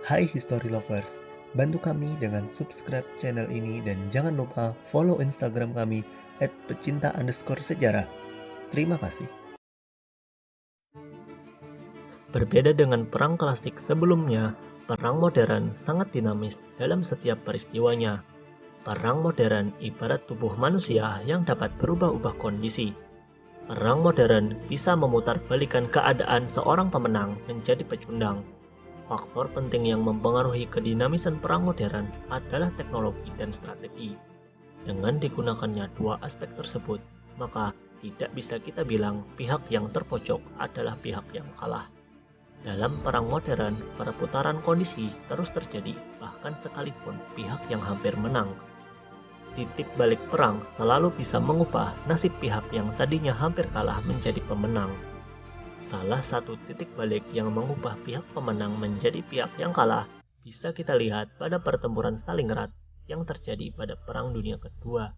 Hai History Lovers, bantu kami dengan subscribe channel ini dan jangan lupa follow Instagram kami @pecinta_sejarah. Terima kasih. Berbeda dengan perang klasik sebelumnya, perang modern sangat dinamis dalam setiap peristiwanya. Perang modern ibarat tubuh manusia yang dapat berubah-ubah kondisi. Perang modern bisa memutarbalikkan keadaan seorang pemenang menjadi pecundang. Faktor penting yang mempengaruhi kedinamisan perang modern adalah teknologi dan strategi. Dengan digunakannya dua aspek tersebut, maka tidak bisa kita bilang pihak yang terpojok adalah pihak yang kalah. Dalam perang modern, perputaran kondisi terus terjadi, bahkan sekalipun pihak yang hampir menang. Titik balik perang selalu bisa mengubah nasib pihak yang tadinya hampir kalah menjadi pemenang. Salah satu titik balik yang mengubah pihak pemenang menjadi pihak yang kalah bisa kita lihat pada pertempuran Stalingrad yang terjadi pada Perang Dunia Kedua.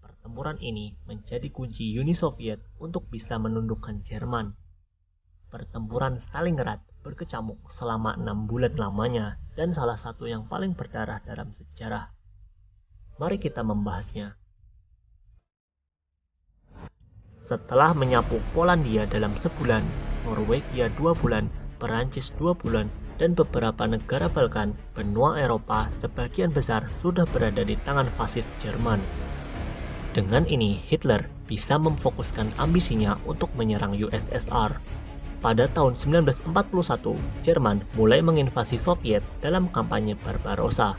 Pertempuran ini menjadi kunci Uni Soviet untuk bisa menundukkan Jerman. Pertempuran Stalingrad berkecamuk selama 6 bulan lamanya dan salah satu yang paling berdarah dalam sejarah. Mari kita membahasnya. Setelah menyapu Polandia dalam sebulan, Norwegia 2 bulan, Perancis 2 bulan, dan beberapa negara Balkan, benua Eropa sebagian besar sudah berada di tangan fasis Jerman. Dengan ini, Hitler bisa memfokuskan ambisinya untuk menyerang USSR. Pada tahun 1941, Jerman mulai menginvasi Soviet dalam kampanye Barbarossa.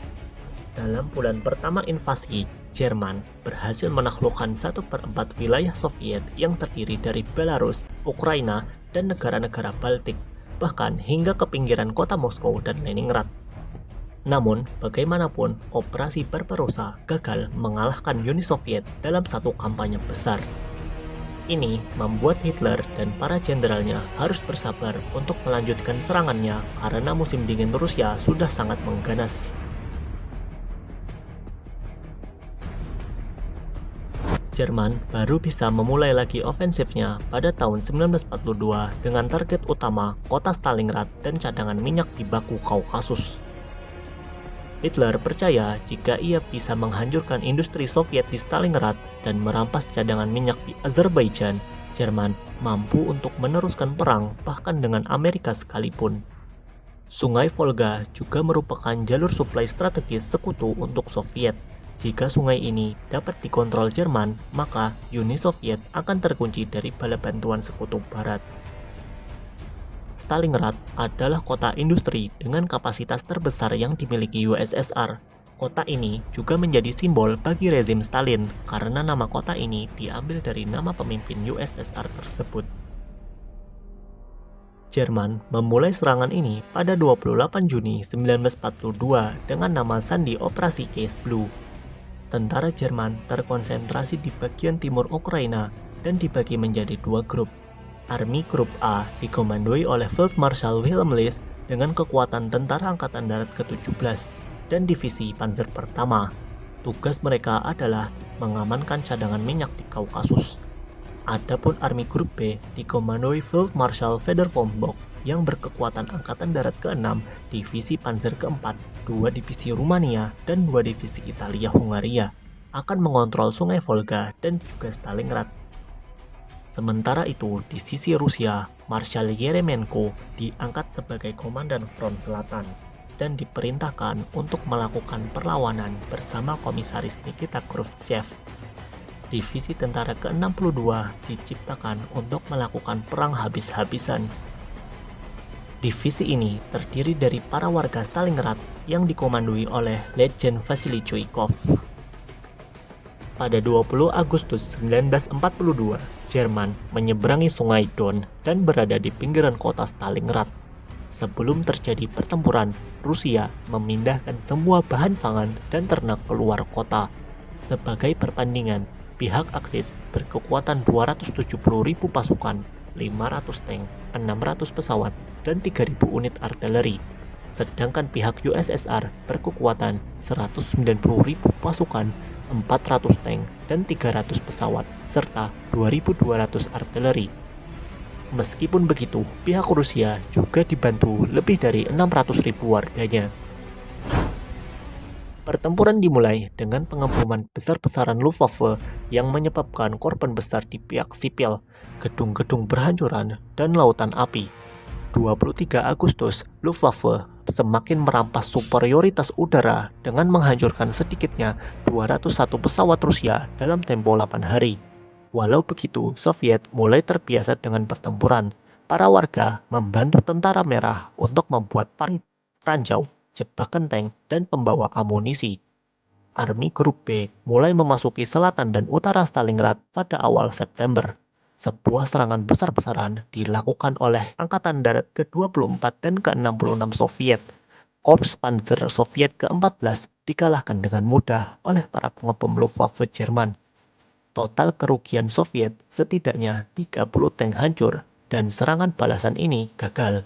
Dalam bulan pertama invasi, Jerman berhasil menaklukkan 1/4 wilayah Soviet yang terdiri dari Belarus, Ukraina, dan negara-negara Baltik, bahkan hingga ke pinggiran kota Moskow dan Leningrad. Namun, bagaimanapun, operasi Barbarossa gagal mengalahkan Uni Soviet dalam satu kampanye besar. Ini membuat Hitler dan para jenderalnya harus bersabar untuk melanjutkan serangannya karena musim dingin Rusia sudah sangat mengganas. Jerman baru bisa memulai lagi ofensifnya pada tahun 1942 dengan target utama kota Stalingrad dan cadangan minyak di baku Kaukasus. Hitler percaya jika ia bisa menghancurkan industri Soviet di Stalingrad dan merampas cadangan minyak di Azerbaijan, Jerman mampu untuk meneruskan perang bahkan dengan Amerika sekalipun. Sungai Volga juga merupakan jalur suplai strategis sekutu untuk Soviet. Jika sungai ini dapat dikontrol Jerman, maka Uni Soviet akan terkunci dari bala bantuan sekutu Barat. Stalingrad adalah kota industri dengan kapasitas terbesar yang dimiliki USSR. Kota ini juga menjadi simbol bagi rezim Stalin karena nama kota ini diambil dari nama pemimpin USSR tersebut. Jerman memulai serangan ini pada 28 Juni 1942 dengan nama sandi Operasi Case Blue. Tentara Jerman terkonsentrasi di bagian timur Ukraina dan dibagi menjadi dua grup. Army Group A dikomandoi oleh Field Marshal Wilhelm Lee dengan kekuatan Tentara Angkatan Darat ke-17 dan Divisi Panzer Pertama. Tugas mereka adalah mengamankan cadangan minyak di Kaukasus. Adapun Army Group B dikomandoi Field Marshal Fedor von Bock yang berkekuatan Angkatan Darat ke-6, Divisi Panzer ke-4, 2 divisi Rumania, dan 2 divisi Italia-Hungaria akan mengontrol Sungai Volga dan juga Stalingrad. Sementara itu, di sisi Rusia, Marshal Yeremenko diangkat sebagai Komandan Front Selatan dan diperintahkan untuk melakukan perlawanan bersama Komisaris Nikita Khrushchev. Divisi Tentara ke-62 diciptakan untuk melakukan perang habis-habisan. Divisi ini terdiri dari para warga Stalingrad yang dikomandoi oleh Letjen Vasily Chuikov. Pada 20 Agustus 1942, Jerman menyeberangi Sungai Don dan berada di pinggiran kota Stalingrad. Sebelum terjadi pertempuran, Rusia memindahkan semua bahan pangan dan ternak keluar kota. Sebagai perbandingan, pihak Aksis berkekuatan 270.000 pasukan, 500 tank, 600 pesawat, dan 3.000 unit artileri. Sedangkan pihak USSR berkekuatan 190.000 pasukan, 400 tank, dan 300 pesawat, serta 2.200 artileri. Meskipun begitu, pihak Rusia juga dibantu lebih dari 600.000 warganya. Pertempuran dimulai dengan pengeboman besar-besaran Luftwaffe yang menyebabkan korban besar di pihak sipil, gedung-gedung berhancuran, dan lautan api. 23 Agustus, Luftwaffe semakin merampas superioritas udara dengan menghancurkan sedikitnya 201 pesawat Rusia dalam tempo 8 hari. Walau begitu, Soviet mulai terbiasa dengan pertempuran. Para warga membantu tentara merah untuk membuat parit ranjau, jebakan tank, dan pembawa amunisi. Army Grup B mulai memasuki selatan dan utara Stalingrad pada awal September. Sebuah serangan besar-besaran dilakukan oleh Angkatan Darat ke-24 dan ke-66 Soviet. Korps Panzer Soviet ke-14 dikalahkan dengan mudah oleh para pengebom Luftwaffe Jerman. Total kerugian Soviet setidaknya 30 tank hancur dan serangan balasan ini gagal.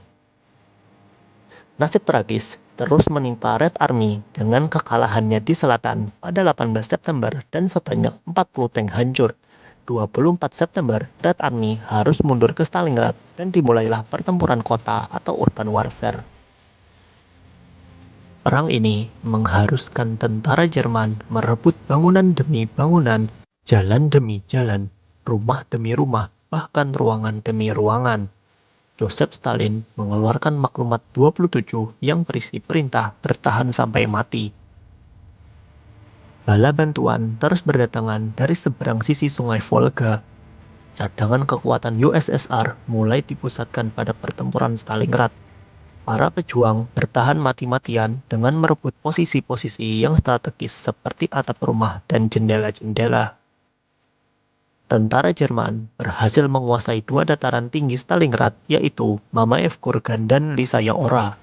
Nasib tragis terus menimpa Red Army dengan kekalahannya di selatan pada 18 September dan sebanyak 40 tank hancur. 24 September, Red Army harus mundur ke Stalingrad dan dimulailah pertempuran kota atau urban warfare. Perang ini mengharuskan tentara Jerman merebut bangunan demi bangunan, jalan demi jalan, rumah demi rumah, bahkan ruangan demi ruangan. Joseph Stalin mengeluarkan maklumat 27 yang berisi perintah bertahan sampai mati. Bala bantuan terus berdatangan dari seberang sisi sungai Volga. Cadangan kekuatan USSR mulai dipusatkan pada pertempuran Stalingrad. Para pejuang bertahan mati-matian dengan merebut posisi-posisi yang strategis seperti atap rumah dan jendela-jendela. Tentara Jerman berhasil menguasai dua dataran tinggi Stalingrad, yaitu Mamaev Kurgan dan Lysaya Ora.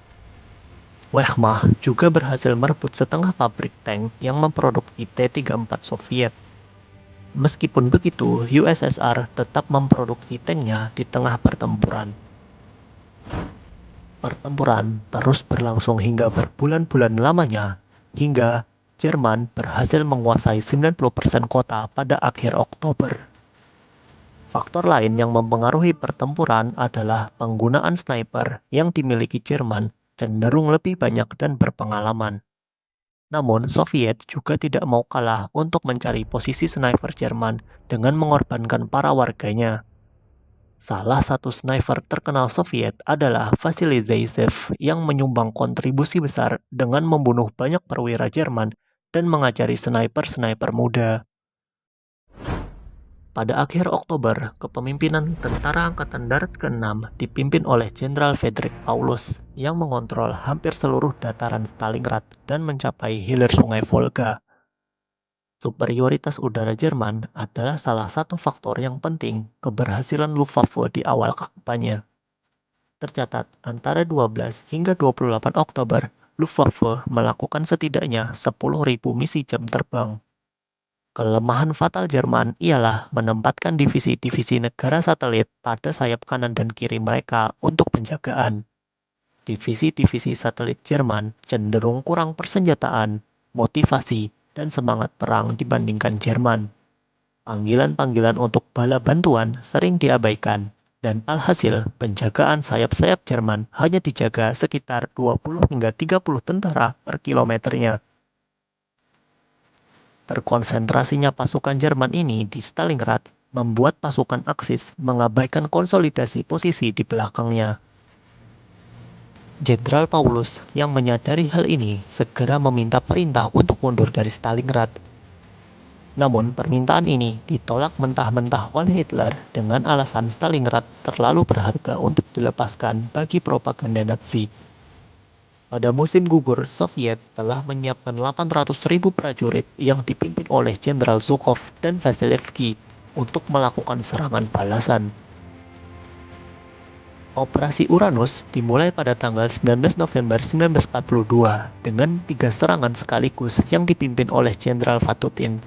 Wehrmacht juga berhasil merebut setengah pabrik tank yang memproduksi T-34 Soviet. Meskipun begitu, USSR tetap memproduksi tanknya di tengah pertempuran. Pertempuran terus berlangsung hingga berbulan-bulan lamanya, hingga Jerman berhasil menguasai 90% kota pada akhir Oktober. Faktor lain yang mempengaruhi pertempuran adalah penggunaan sniper yang dimiliki Jerman cenderung lebih banyak dan berpengalaman. Namun, Soviet juga tidak mau kalah untuk mencari posisi sniper Jerman dengan mengorbankan para warganya. Salah satu sniper terkenal Soviet adalah Vasily Zaitsev yang menyumbang kontribusi besar dengan membunuh banyak perwira Jerman dan mengajari sniper-sniper muda. Pada akhir Oktober, kepemimpinan Tentara Angkatan Darat ke-6 dipimpin oleh Jenderal Friedrich Paulus yang mengontrol hampir seluruh dataran Stalingrad dan mencapai hilir sungai Volga. Superioritas udara Jerman adalah salah satu faktor yang penting keberhasilan Luftwaffe di awal kampanye. Tercatat, antara 12 hingga 28 Oktober, Luftwaffe melakukan setidaknya 10.000 misi jam terbang. Kelemahan fatal Jerman ialah menempatkan divisi-divisi negara satelit pada sayap kanan dan kiri mereka untuk penjagaan. Divisi-divisi satelit Jerman cenderung kurang persenjataan, motivasi, dan semangat perang dibandingkan Jerman. Panggilan-panggilan untuk bala bantuan sering diabaikan, dan alhasil penjagaan sayap-sayap Jerman hanya dijaga sekitar 20 hingga 30 tentara per kilometernya. Terkonsentrasinya pasukan Jerman ini di Stalingrad membuat pasukan Axis mengabaikan konsolidasi posisi di belakangnya. Jenderal Paulus yang menyadari hal ini segera meminta perintah untuk mundur dari Stalingrad. Namun permintaan ini ditolak mentah-mentah oleh Hitler dengan alasan Stalingrad terlalu berharga untuk dilepaskan bagi propaganda Nazi. Pada musim gugur, Soviet telah menyiapkan 800.000 prajurit yang dipimpin oleh Jenderal Zhukov dan Vasilevsky untuk melakukan serangan balasan. Operasi Uranus dimulai pada tanggal 19 November 1942 dengan 3 serangan sekaligus yang dipimpin oleh Jenderal Vatutin.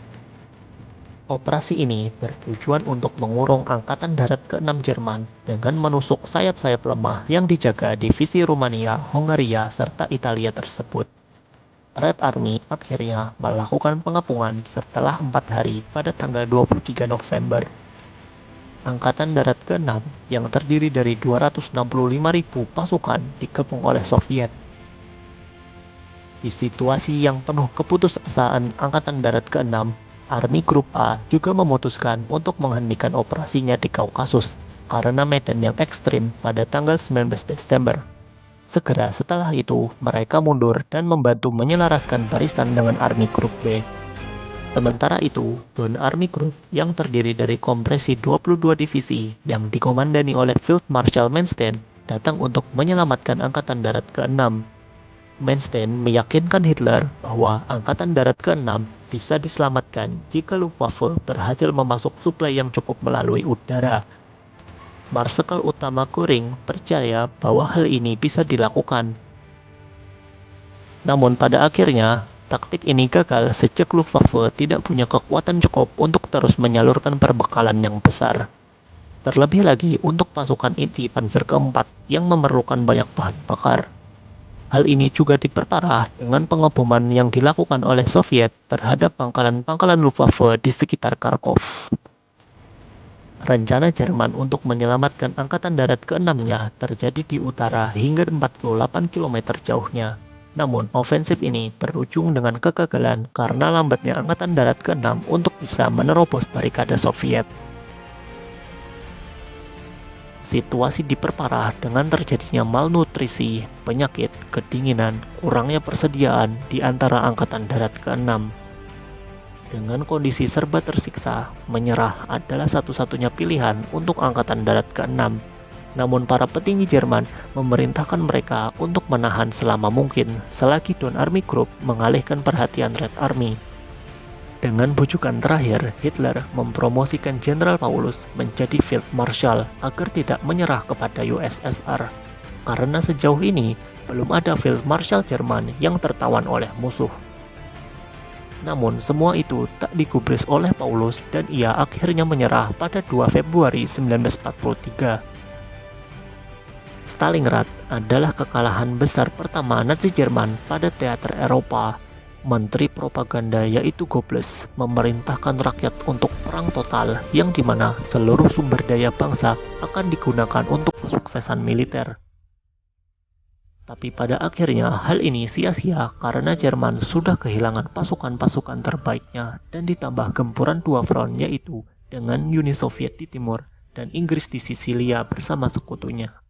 Operasi ini bertujuan untuk mengurung Angkatan Darat ke-6 Jerman dengan menusuk sayap-sayap lemah yang dijaga divisi Rumania, Hongaria, serta Italia tersebut. Red Army akhirnya melakukan pengepungan setelah 4 hari pada tanggal 23 November. Angkatan Darat ke-6 yang terdiri dari 265.000 pasukan digabung oleh Soviet. Di situasi yang penuh keputusasaan Angkatan Darat ke-6, Army Group A juga memutuskan untuk menghentikan operasinya di Kaukasus karena medan yang ekstrim pada tanggal 19 Desember. Segera setelah itu, mereka mundur dan membantu menyelaraskan barisan dengan Army Group B. Sementara itu, Don Army Group yang terdiri dari kompresi 22 divisi yang dikomandani oleh Field Marshal Manstein datang untuk menyelamatkan Angkatan Darat ke-6. Manstein meyakinkan Hitler bahwa Angkatan Darat ke-6 bisa diselamatkan jika Luftwaffe berhasil memasok suplai yang cukup melalui udara. Marsekal Utama Göring percaya bahwa hal ini bisa dilakukan. Namun pada akhirnya, taktik ini gagal sejak Luftwaffe tidak punya kekuatan cukup untuk terus menyalurkan perbekalan yang besar. Terlebih lagi untuk pasukan inti Panzer keempat yang memerlukan banyak bahan bakar. Hal ini juga diperparah dengan pengeboman yang dilakukan oleh Soviet terhadap pangkalan-pangkalan Luftwaffe di sekitar Kharkov. Rencana Jerman untuk menyelamatkan Angkatan Darat ke-6-nya terjadi di utara hingga 48 km jauhnya. Namun, ofensif ini berujung dengan kegagalan karena lambatnya Angkatan Darat ke-6 untuk bisa menerobos barikade Soviet. Situasi diperparah dengan terjadinya malnutrisi, penyakit, kedinginan, kurangnya persediaan di antara Angkatan Darat ke-6. Dengan kondisi serba tersiksa, menyerah adalah satu-satunya pilihan untuk Angkatan Darat ke-6. Namun para petinggi Jerman memerintahkan mereka untuk menahan selama mungkin selagi Don Army Group mengalihkan perhatian Red Army. Dengan bujukan terakhir, Hitler mempromosikan Jenderal Paulus menjadi Field Marshal agar tidak menyerah kepada USSR. Karena sejauh ini, belum ada Field Marshal Jerman yang tertawan oleh musuh. Namun semua itu tak digubris oleh Paulus dan ia akhirnya menyerah pada 2 Februari 1943. Stalingrad adalah kekalahan besar pertama Nazi Jerman pada teater Eropa. Menteri propaganda yaitu Goebbels memerintahkan rakyat untuk perang total yang dimana seluruh sumber daya bangsa akan digunakan untuk kesuksesan militer. Tapi pada akhirnya hal ini sia-sia karena Jerman sudah kehilangan pasukan-pasukan terbaiknya dan ditambah gempuran dua front yaitu dengan Uni Soviet di timur dan Inggris di Sisilia bersama sekutunya.